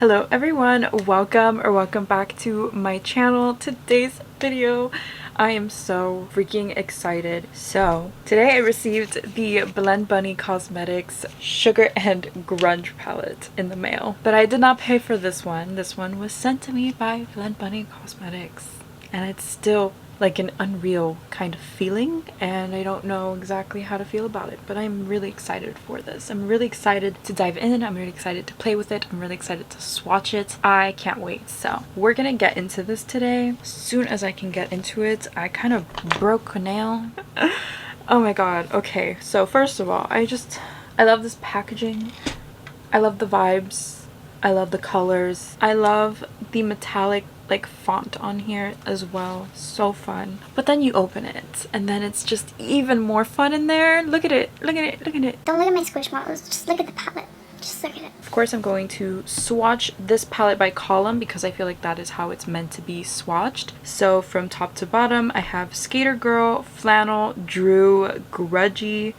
Hello everyone, welcome back to my channel. Today's video, I am so freaking excited. So today I received the Blend Bunny Cosmetics Sugar and Grunge palette in the mail, but I did not pay for this one. This one was sent to me by Blend Bunny Cosmetics, and it's still like an unreal kind of feeling, and I don't know exactly how to feel about it, but I'm really excited for this. I'm really excited to dive in. I'm really excited to play with it. I'm really excited to swatch it. I can't wait. So we're gonna get into this today. As soon as I can get into it, I kind of broke a nail. Oh my god. Okay, so first of all, I love this packaging. I love the vibes. I love the colors. I love the metallic like font on here as well. So fun. But then you open it and then it's just even more fun in there. Look at it. Look at it. Look at it. Don't look at my Squishmallows. Just look at the palette. Just look at it. Of course, I'm going to swatch this palette by column because I feel like that is how it's meant to be swatched. So from top to bottom, I have Skater Girl, Flannel, Drew, Grungy,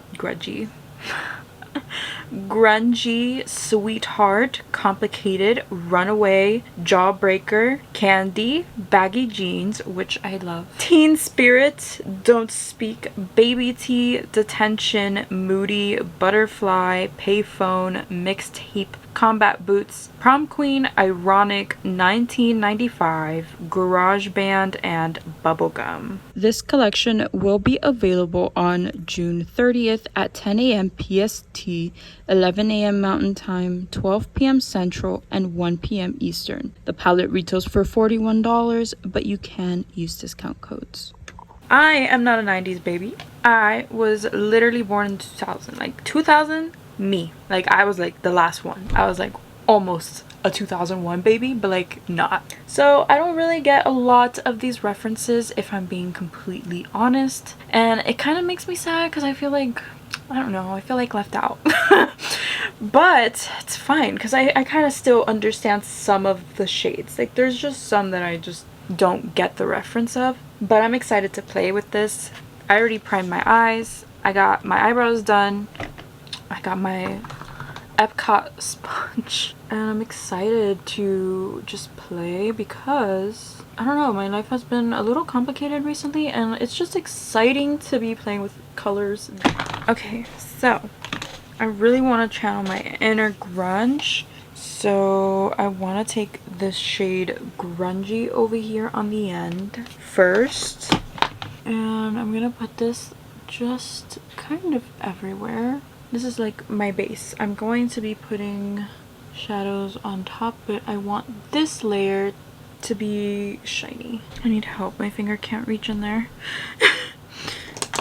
Sweetheart, Complicated, Runaway, Jawbreaker, Candy, Baggy Jeans, which I love, Teen Spirit, Don't Speak, Baby Tea, Detention, Moody, Butterfly, Payphone, Mixtape, Combat Boots, Prom Queen, Ironic, 1995, Garage Band, and Bubblegum. This collection will be available on June 30th at 10 a.m. PST, 11 a.m. Mountain Time, 12 p.m. Central, and 1 p.m. Eastern. The palette retails for $41, but you can use discount codes. I am not a 90s baby. I was literally born in 2000. Like 2000? Me. Like I was like the last one. I was like almost a 2001 baby, but like not. So I don't really get a lot of these references if I'm being completely honest, and it kind of makes me sad because I feel like, I don't know, I feel like left out. But it's fine because I kind of still understand some of the shades. Like there's just some that I just don't get the reference of, but I'm excited to play with this. I already primed my eyes. I got my eyebrows done. I got my Epcot sponge, and I'm excited to just play because, I don't know, my life has been a little complicated recently and it's just exciting to be playing with colors. Okay, so I really want to channel my inner grunge, so I want to take this shade Grungy over here on the end first, and I'm gonna put this just kind of everywhere. This is like my base. I'm going to be putting shadows on top, but I want this layer to be shiny. I need help. My finger can't reach in there.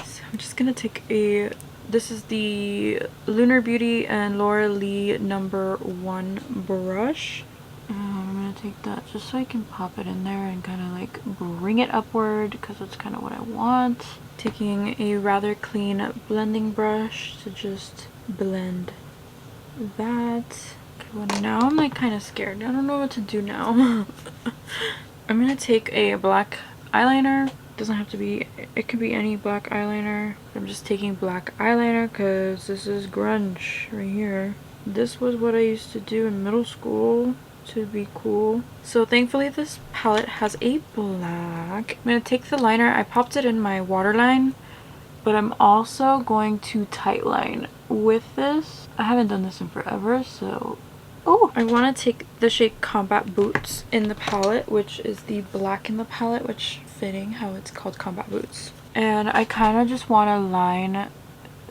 So I'm just gonna take this is the Lunar Beauty and Laura Lee #1 brush. I'm gonna take that just so I can pop it in there and kind of like bring it upward because that's kind of what I want. Taking a rather clean blending brush to just blend that. Okay, well now I'm like kind of scared. I don't know what to do now. I'm gonna take a black eyeliner. It doesn't have to be, it could be any black eyeliner. I'm just taking black eyeliner because this is grunge right here. This was what I used to do in middle school to be cool. So thankfully this palette has a black. I'm gonna take the liner. I popped it in my waterline, but I'm also going to tightline with this. I haven't done this in forever, so I want to take the shade Combat Boots in the palette, which is the black in the palette, which fitting how it's called Combat Boots. And I kind of just want to line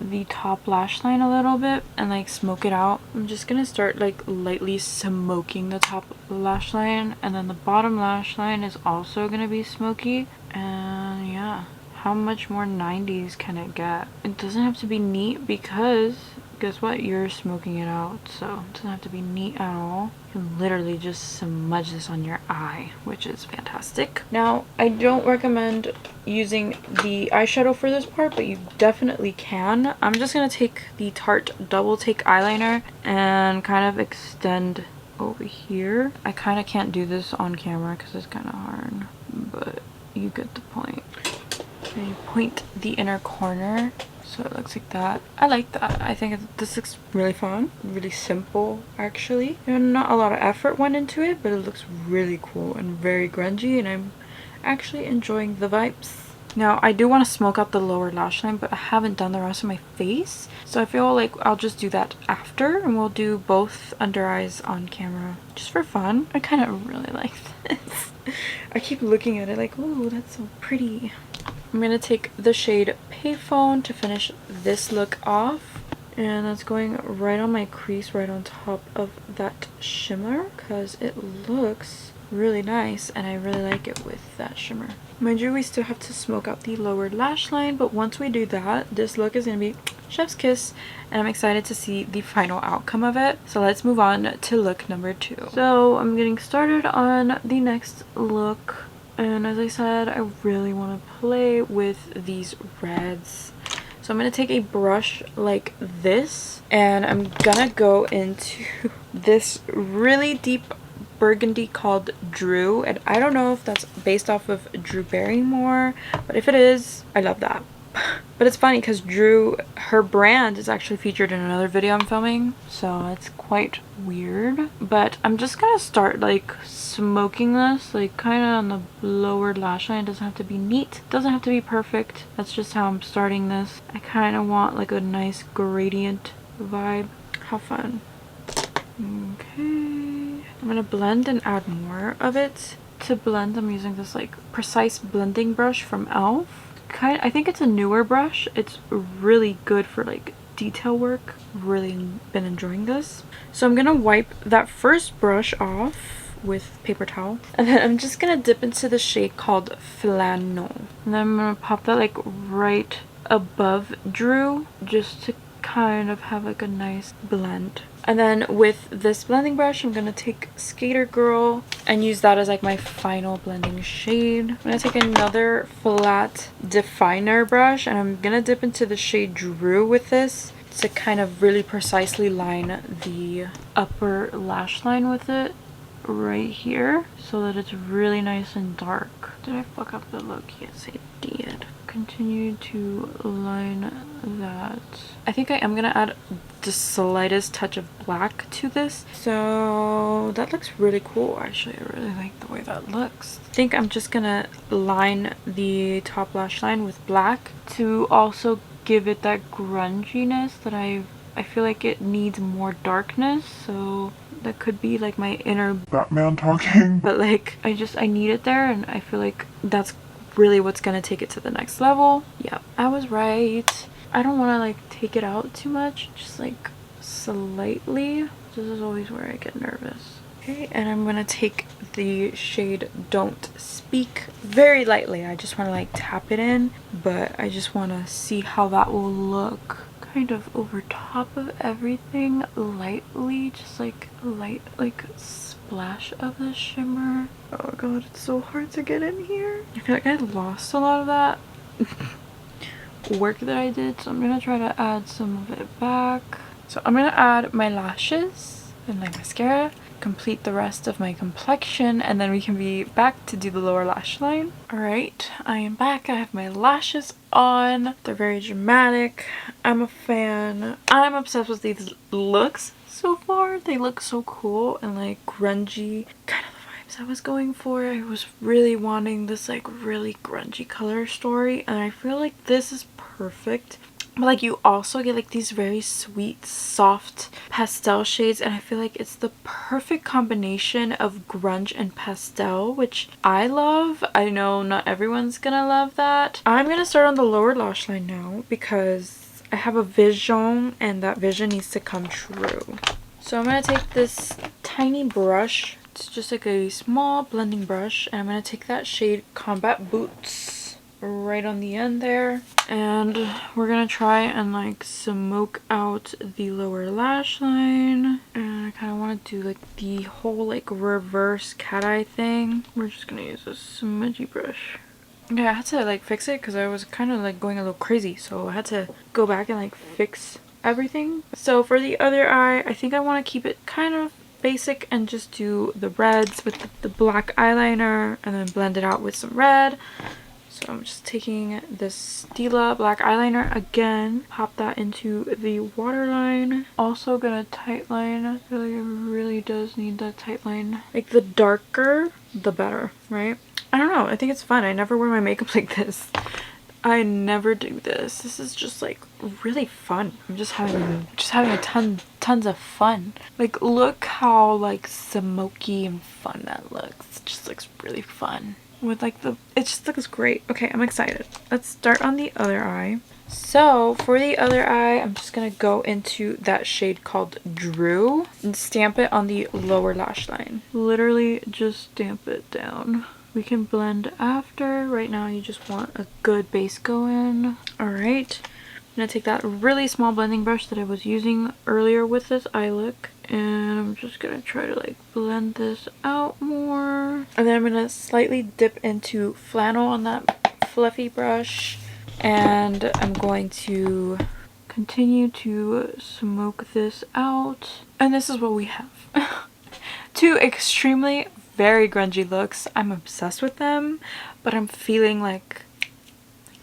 the top lash line a little bit and like smoke it out. I'm just gonna start like lightly smoking the top lash line, and then the bottom lash line is also gonna be smoky. And yeah, how much more 90s can it get? It doesn't have to be neat because guess what, you're smoking it out, so it doesn't have to be neat at all. You can literally just smudge this on your eye, which is fantastic. Now I don't recommend using the eyeshadow for this part, but you definitely can. I'm just gonna take the Tarte Double Take eyeliner and kind of extend over here. I kind of can't do this on camera because it's kind of hard, but you get the point. And you point the inner corner So it looks like that. I like that. I think this looks really fun. Really simple, actually. And not a lot of effort went into it, but it looks really cool and very grungy, and I'm actually enjoying the vibes. Now, I do want to smoke out the lower lash line, but I haven't done the rest of my face. So I feel like I'll just do that after, and we'll do both under eyes on camera just for fun. I kind of really like this. I keep looking at it like, ooh, that's so pretty. I'm going to take the shade Payphone to finish this look off. And that's going right on my crease, right on top of that shimmer, because it looks really nice and I really like it with that shimmer. Mind you, we still have to smoke out the lower lash line, but once we do that, this look is going to be chef's kiss, and I'm excited to see the final outcome of it. So let's move on to look number 2. So I'm getting started on the next look, and as I said, I really want to play with these reds. So I'm going to take a brush like this, and I'm gonna go into this really deep burgundy called Drew, and I don't know if that's based off of Drew Barrymore, but if it is, I love that. But it's funny because Drew, her brand is actually featured in another video I'm filming, so it's quite weird. But I'm just gonna start like smoking this, like kind of on the lower lash line. It doesn't have to be neat, doesn't have to be perfect. That's just how I'm starting this. I kind of want like a nice gradient vibe. How fun. Okay, I'm gonna blend and add more of it. To blend, I'm using this like precise blending brush from e.l.f. I think it's a newer brush. It's really good for like detail work. Really been enjoying this. So I'm gonna wipe that first brush off with paper towel, and then I'm just gonna dip into the shade called Flannel, and then I'm gonna pop that like right above Drew, just to kind of have like a nice blend. And then with this blending brush, I'm gonna take Skater Girl and use that as like my final blending shade. I'm gonna take another flat definer brush, and I'm gonna dip into the shade Drew with this to kind of really precisely line the upper lash line with it right here, so that it's really nice and dark. Did I fuck up the look? Yes, I did. Continue to line that. I think I am gonna add the slightest touch of black to this, so that looks really cool. Actually, I really like the way that looks. I think I'm just gonna line the top lash line with black to also give it that grunginess that I feel like it needs more darkness, so that could be like my inner Batman talking, but like I need it there, and I feel like that's really what's gonna take it to the next level. Yeah, I was right. I don't want to like take it out too much, just like slightly. This is always where I get nervous. Okay, and I'm gonna take the shade Don't Speak very lightly. I just want to like tap it in, but I just want to see how that will look kind of over top of everything lightly, just like a light like splash of the shimmer. Oh god, it's so hard to get in here. I feel like I lost a lot of that work that I did, so I'm gonna try to add some of it back. So I'm gonna add my lashes and my mascara, complete the rest of my complexion, and then we can be back to do the lower lash line. Alright, I am back. I have my lashes on. They're very dramatic. I'm a fan. I'm obsessed with these looks so far. They look so cool and like grungy, kind of the vibes I was going for. I was really wanting this like really grungy color story, and I feel like this is perfect. But like you also get like these very sweet soft pastel shades, and I feel like it's the perfect combination of grunge and pastel, which I love. I know not everyone's gonna love that. I'm gonna start on the lower lash line now because I have a vision and that vision needs to come true. So I'm gonna take this tiny brush. It's just like a small blending brush, and I'm gonna take that shade Combat Boots right on the end there, and we're gonna try and like smoke out the lower lash line, and I kind of want to do like the whole like reverse cat eye thing. We're just gonna use a smudgy brush. Okay, I had to like fix it because I was kind of like going a little crazy, so I had to go back and like fix everything. So for the other eye, I think I want to keep it kind of basic and just do the reds with the black eyeliner, and then blend it out with some red. So I'm just taking this Stila black eyeliner again, pop that into the waterline. Also gonna tightline. I feel like it really does need that tightline. Like the darker, the better, right? I don't know. I think it's fun. I never wear my makeup like this. I never do this. This is just like really fun. I'm just having tons of fun. Like look how like smoky and fun that looks. It just looks really fun. With like it just looks great. Okay, I'm excited. Let's start on the other eye. So for the other eye, I'm just gonna go into that shade called Drew and stamp it on the lower lash line. Literally just stamp it down. We can blend after. Right now you just want a good base going. Alright. I'm gonna take that really small blending brush that I was using earlier with this eye look, and I'm just gonna try to like blend this out more. And then I'm gonna slightly dip into flannel on that fluffy brush, and I'm going to continue to smoke this out. And this is what we have. Two extremely very grungy looks. I'm obsessed with them, but I'm feeling like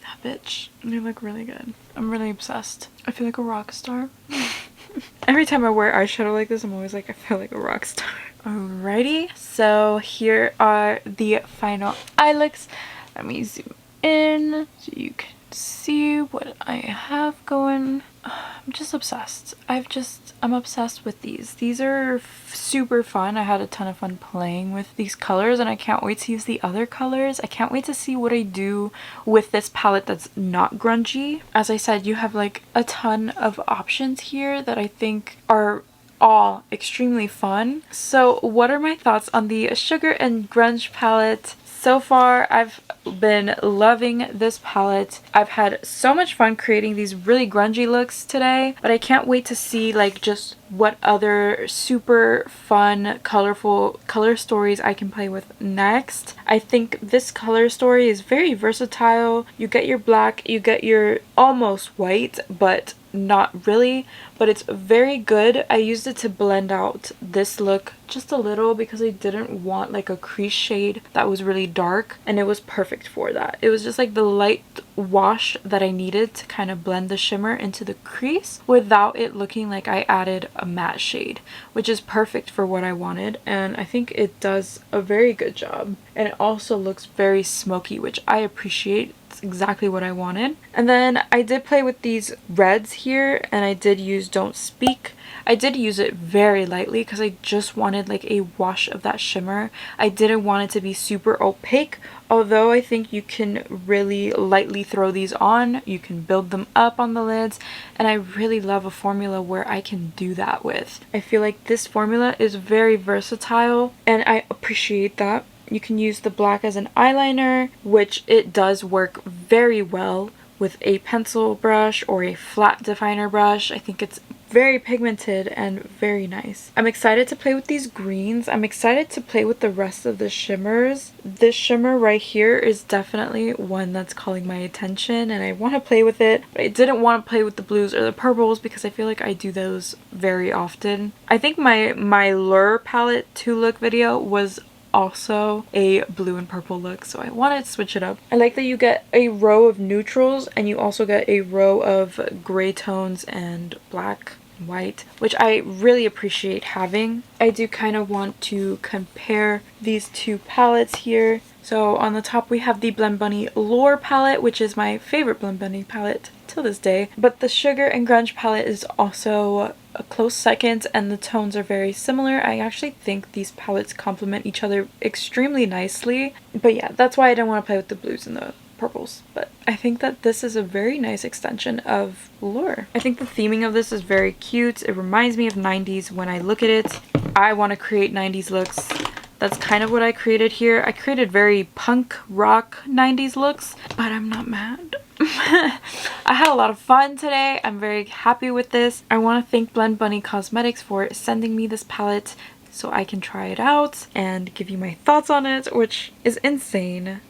that bitch. They look really good. I'm really obsessed. I feel like a rock star. Every time I wear eyeshadow like this, I'm always like, I feel like a rock star. Alrighty, so here are the final eye looks. Let me zoom in so you can see what I have going. I'm just obsessed. I'm obsessed with these. These are super fun. I had a ton of fun playing with these colors, and I can't wait to use the other colors. I can't wait to see what I do with this palette that's not grungy. As I said, you have like a ton of options here that I think are all extremely fun. So what are my thoughts on the Sugar and Grunge palette? So far, I've been loving this palette. I've had so much fun creating these really grungy looks today, but I can't wait to see like just what other super fun, colorful color stories I can play with next. I think this color story is very versatile. You get your black, you get your almost white, but not really, but it's very good. I used it to blend out this look just a little because I didn't want like a crease shade that was really dark, and it was perfect for that. It was just like the light wash that I needed to kind of blend the shimmer into the crease without it looking like I added a matte shade, which is perfect for what I wanted, and I think it does a very good job. And it also looks very smoky, which I appreciate. Exactly what I wanted. And then I did play with these reds here, and I did use Don't Speak. I did use it very lightly because I just wanted like a wash of that shimmer. I didn't want it to be super opaque, although I think you can really lightly throw these on. You can build them up on the lids, and I really love a formula where I can do that with. I feel like this formula is very versatile, and I appreciate that. You can use the black as an eyeliner, which it does work very well with a pencil brush or a flat definer brush. I think it's very pigmented and very nice. I'm excited to play with these greens. I'm excited to play with the rest of the shimmers. This shimmer right here is definitely one that's calling my attention, and I want to play with it, but I didn't want to play with the blues or the purples because I feel like I do those very often. I think my Lure palette 2-look video was also a blue and purple look, so I wanted to switch it up. I like that you get a row of neutrals and you also get a row of gray tones and black and white, which I really appreciate having. I do kind of want to compare these two palettes here. So on the top we have the Blend Bunny Lure palette, which is my favorite Blend Bunny palette till this day, but the Sugar and Grunge palette is also a close second, and the tones are very similar. I actually think these palettes complement each other extremely nicely, but yeah, that's why I didn't want to play with the blues and the purples, but I think that this is a very nice extension of Lure. I think the theming of this is very cute. It reminds me of 90s when I look at it. I want to create 90s looks. That's kind of what I created here. I created very punk rock 90s looks, but I'm not mad. I had a lot of fun today. I'm very happy with this. I want to thank Blend Bunny Cosmetics for sending me this palette so I can try it out and give you my thoughts on it, which is insane.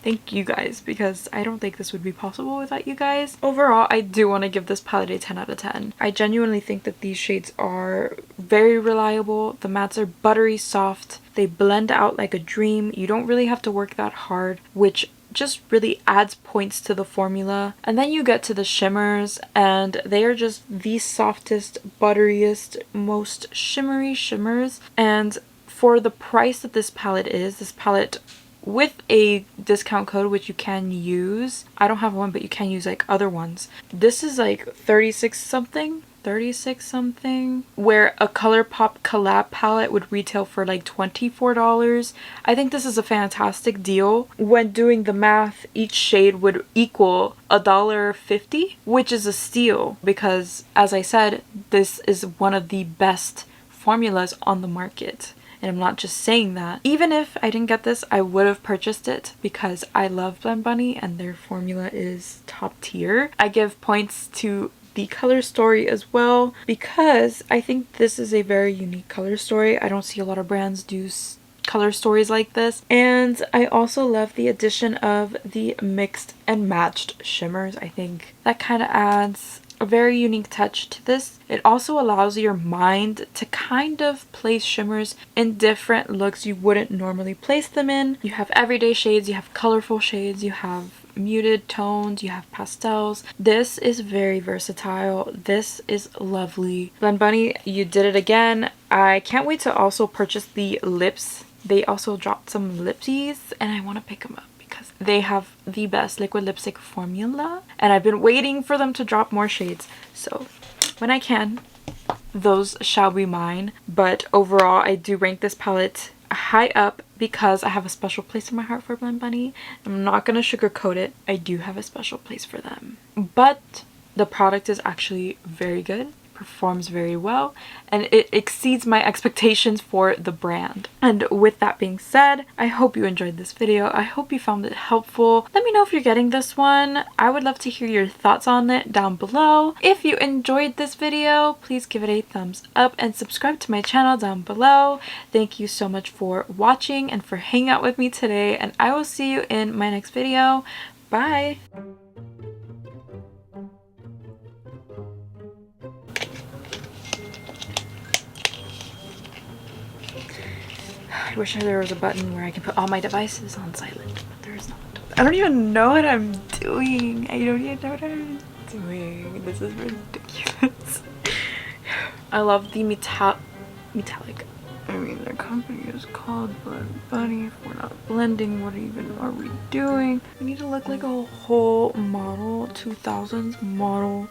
Thank you guys, because I don't think this would be possible without you guys. Overall, I do want to give this palette a 10 out of 10. I genuinely think that these shades are very reliable. The mattes are buttery soft. They blend out like a dream. You don't really have to work that hard, which just really adds points to the formula. And then you get to the shimmers, and they are just the softest, butteriest, most shimmery shimmers. And for the price that this palette is, this palette with a discount code, which you can use, I don't have one, but you can use like other ones, this is like 36 something, where a ColourPop collab palette would retail for like $24. I think this is a fantastic deal. When doing the math, each shade would equal $1.50, which is a steal because, as I said, this is one of the best formulas on the market. And I'm not just saying that. Even if I didn't get this, I would have purchased it because I love Blend Bunny and their formula is top tier. I give points to the color story as well because I think this is a very unique color story. I don't see a lot of brands do color stories like this. And I also love the addition of the mixed and matched shimmers. I think that kind of adds a very unique touch to this. It also allows your mind to kind of place shimmers in different looks you wouldn't normally place them in. You have everyday shades, you have colorful shades, you have muted tones, you have pastels. This is very versatile. This is lovely. Blend Bunny, you did it again. I can't wait to also purchase the lips. They also dropped some lipsies and I want to pick them up. They have the best liquid lipstick formula and I've been waiting for them to drop more shades. So when I can, those shall be mine. But overall, I do rank this palette high up because I have a special place in my heart for Blend Bunny. I'm not going to sugarcoat it. I do have a special place for them. But the product is actually very good. Performs very well and it exceeds my expectations for the brand. And with that being said, I hope you enjoyed this video. I hope you found it helpful. Let me know if you're getting this one. I would love to hear your thoughts on it down below. If you enjoyed this video, please give it a thumbs up and subscribe to my channel down below. Thank you so much for watching and for hanging out with me today, and I will see you in my next video. Bye! I wish there was a button where I can put all my devices on silent, but there is not. I don't even know what I'm doing. I don't even know what I'm doing. This is ridiculous. I love the metallic. I mean, their company is called Blend Bunny. If we're not blending, what even are we doing? We need to look like a whole model, 2000s model.